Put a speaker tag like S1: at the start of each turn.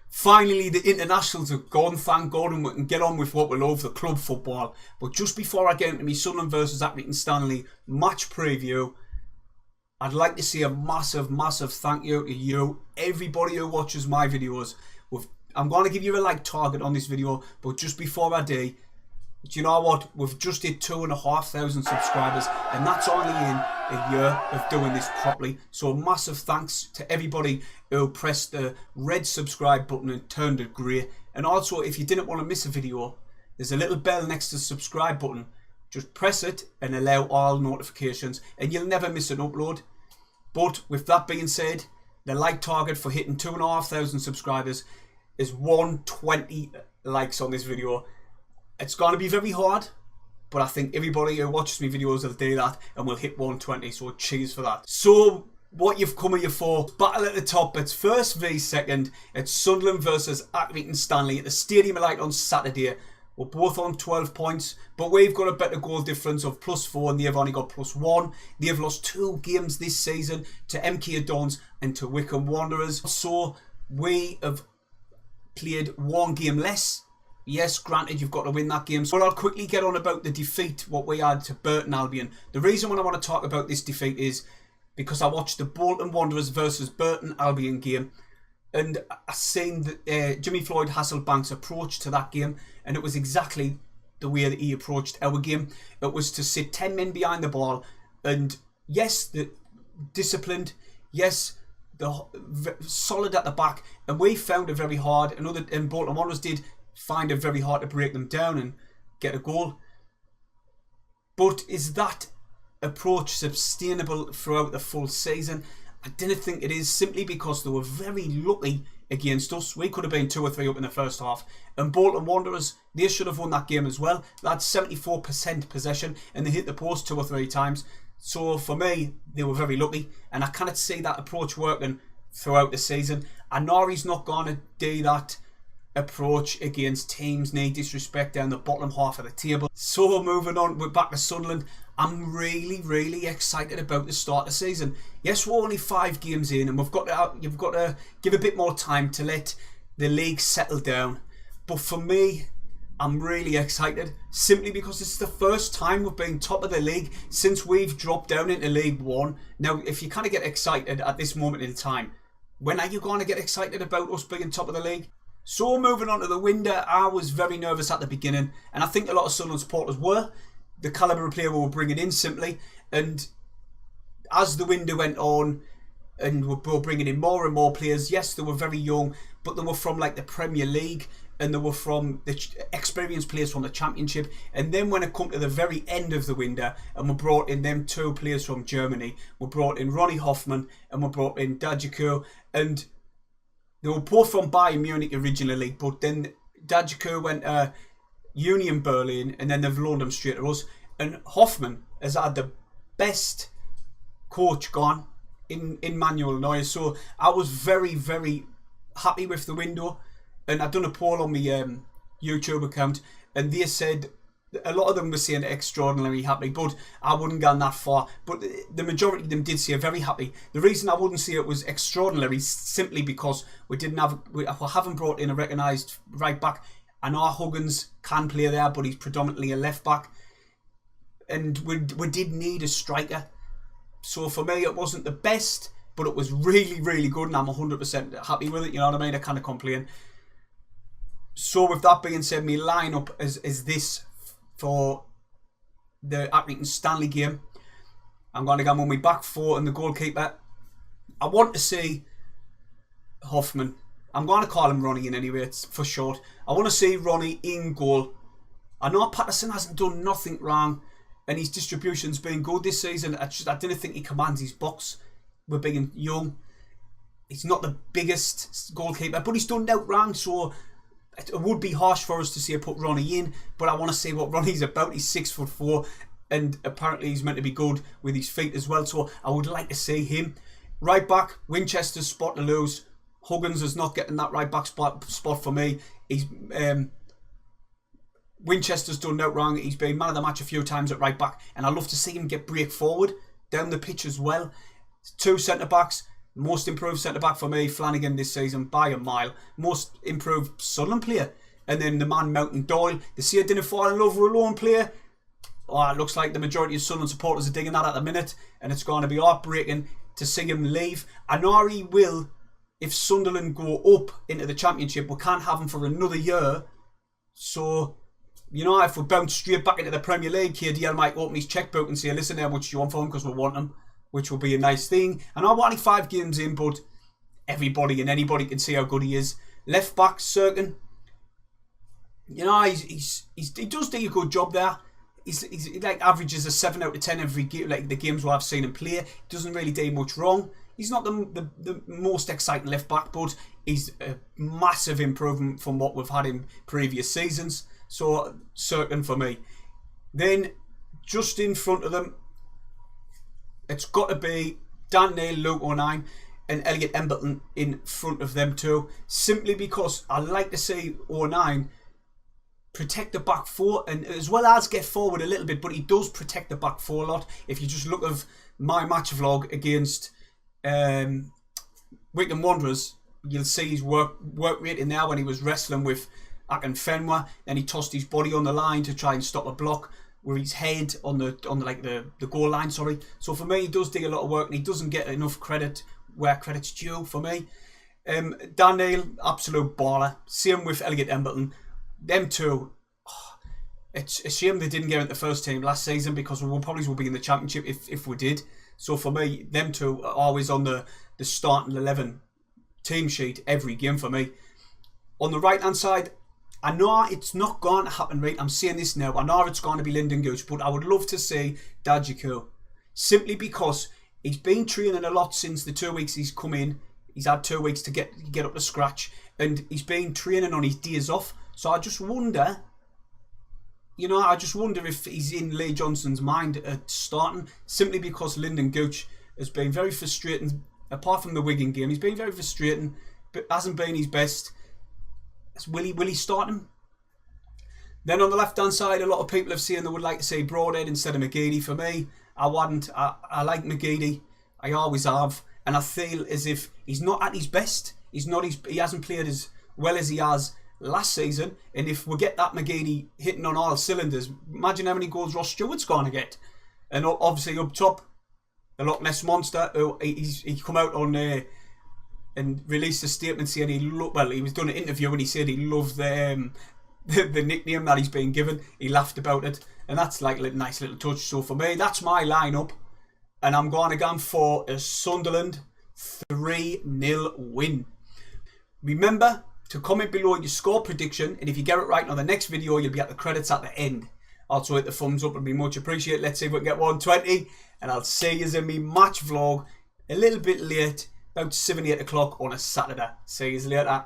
S1: Finally, the internationals are gone, thank God, and we can get on with what we love, the club football. But just before I get into my Sunderland versus Accrington Stanley match preview, I'd like to say a massive, massive thank you to you, everybody who watches my videos. I'm going to give you a like target on this video, but just before I do you know what? We've just hit 2,500 subscribers, and that's only in a year of doing this properly. So massive thanks to everybody who pressed the red subscribe button and turned it grey. And also, if you didn't want to miss a video, there's a little bell next to the subscribe button. Just press it and allow all notifications, and you'll never miss an upload. But with that being said, the like target for hitting 2,500 subscribers is 120 likes on this video. It's going to be very hard, but I think everybody who watches me videos will do that and will hit 120, so cheers for that. So, what you've come here for, battle at the top, it's first v second, it's Sunderland versus Accrington Stanley at the Stadium of Light on Saturday. We're both on 12 points, but we've got a better goal difference of +4 and they've only got +1. They've lost 2 games this season to MK Dons and to Wycombe Wanderers, so we have played 1 game less. Yes, granted, you've got to win that game. So I'll quickly get on about the defeat, what we had to Burton Albion. The reason why I want to talk about this defeat is because I watched the Bolton Wanderers versus Burton Albion game, and I seen Jimmy Floyd Hasselbank's approach to that game, and it was exactly the way that he approached our game. It was to sit 10 men behind the ball, and yes, the disciplined, yes, the solid at the back, and we found it very hard, and Bolton Wanderers did find it very hard to break them down and get a goal. But is that approach sustainable throughout the full season? I didn't think it is, simply because they were very lucky against us. We could have been 2 or 3 up in the first half, and Bolton Wanderers, they should have won that game as well. They had 74% possession and they hit the post 2 or 3 times. So for me, they were very lucky, and I cannot see that approach working throughout the season. I know he's not going to do that approach against teams need disrespect down the bottom half of the table. So moving on, we're back to Sunderland. I'm really excited about the start of the season. Yes, we're only 5 games in, and you've got to give a bit more time to let the league settle down. But for me, I'm really excited, simply because it's the first time we've been top of the league since we've dropped down into League 1. Now, if you kind of get excited at this moment in time, when are you going to get excited about us being top of the league? So moving on to the window, I was very nervous at the beginning, and I think a lot of Sunderland supporters were. The calibre of player we were bringing in simply, and as the window went on and we were bringing in more and more players, yes, they were very young, but they were from like the Premier League, and they were from the experienced players from the Championship. And then when it come to the very end of the window, and we brought in them 2 players from Germany, we brought in Ronnie Hoffman and we brought in Dajiko, and they were both from Bayern Munich originally, but then Dajiko went Union Berlin, and then they've loaned him straight to us. And Hoffman has had the best coach gone in Manuel Neuer. So I was very happy with the window, and I've done a poll on my YouTube account, and they said a lot of them were saying extraordinarily happy, but I wouldn't go that far. But the majority of them did say very happy. The reason I wouldn't say it was extraordinary simply because we haven't brought in a recognised right back. I know Huggins can play there, but he's predominantly a left back, and we did need a striker. So for me, it wasn't the best, but it was really good, and I'm 100% happy with it. You know what I mean? I can't complain. So with that being said, my lineup is this for the Accrington Stanley game. I'm going to go on my back 4 and the goalkeeper. I want to see Hoffman. I'm going to call him Ronnie in anyway, it's for short. I want to see Ronnie in goal. I know Patterson hasn't done nothing wrong, and his distribution's been good this season. I didn't think he commands his box. We're being young. He's not the biggest goalkeeper, but he's done no wrong, so it would be harsh for us to say put Ronnie in, but I want to see what Ronnie's about. He's 6'4", and apparently he's meant to be good with his feet as well, so I would like to see him. Right back, Winchester's spot to lose. Huggins is not getting that right back spot for me. He's Winchester's done no wrong. He's been man of the match a few times at right back, and I love to see him get break forward down the pitch as well. 2 centre backs. Most improved centre-back for me, Flanagan this season by a mile. Most improved Sunderland player. And then the man Mountain Doyle. They say I didn't fall in love with a lone player. Oh, it looks like the majority of Sunderland supporters are digging that at the minute. And it's going to be heartbreaking to see him leave. I know he will, if Sunderland go up into the Championship. We can't have him for another year. So, you know, if we bounce straight back into the Premier League, KDL might open his checkbook and say, listen, how much do you want for him? Because we want him. Which will be a nice thing. And I'm only 5 games in, but everybody and anybody can see how good he is. Left back, Serkin. You know, he does do a good job there. He's like averages a 7 out of 10 every game, like the games where I've seen him play. He doesn't really do much wrong. He's not the most exciting left back, but he's a massive improvement from what we've had in previous seasons. So, Serkin for me. Then, just in front of them, it's got to be Dan Neal, Luke O'Nien and Elliot Embleton in front of them two. Simply because I like to see O'Nien protect the back four and as well as get forward a little bit, but he does protect the back four a lot. If you just look at my match vlog against Wycombe Wanderers, you'll see his work rate in there when he was wrestling with Akin Fenwa. Then he tossed his body on the line to try and stop a block with his head on the goal line, sorry. So for me, he does do a lot of work and he doesn't get enough credit where credit's due for me. Dan Neal, absolute baller. Same with Elliot Embleton. Them two, it's a shame they didn't get into the first team last season because we probably will be in the Championship if we did. So for me, them two are always on the starting 11 team sheet every game for me. On the right hand side, I know it's not going to happen, right? I'm saying this now. I know it's going to be Lyndon Gooch, but I would love to see Dajiku. Simply because he's been training a lot since the 2 weeks he's come in. He's had 2 weeks to get up to scratch. And he's been training on his days off. So I just wonder, if he's in Lee Johnson's mind at starting. Simply because Lyndon Gooch has been very frustrating. Apart from the Wigan game, he's been very frustrating, but hasn't been his best. Will he start him? Then on the left hand side, a lot of people have seen they would like to see Broadhead instead of McGeady. For me, I wouldn't. I like McGeady. I always have, and I feel as if he's not at his best. He hasn't played as well as he has last season. And if we get that McGeady hitting on all cylinders, imagine how many goals Ross Stewart's going to get. And obviously up top, the Loch Ness Monster. He come out on and released a statement saying he was doing an interview and he said he loved the nickname that he's been given. He laughed about it, and that's like a nice little touch. So for me, that's my lineup, and I'm going to go for a Sunderland 3-0 win. Remember to comment below your score prediction, and if you get it right on the next video, you'll be at the credits at the end. Also hit the thumbs up, it'd be much appreciated. Let's see if we can get 120, and I'll see you in my match vlog a little bit late, about 7, 8 o'clock on a Saturday. See you later.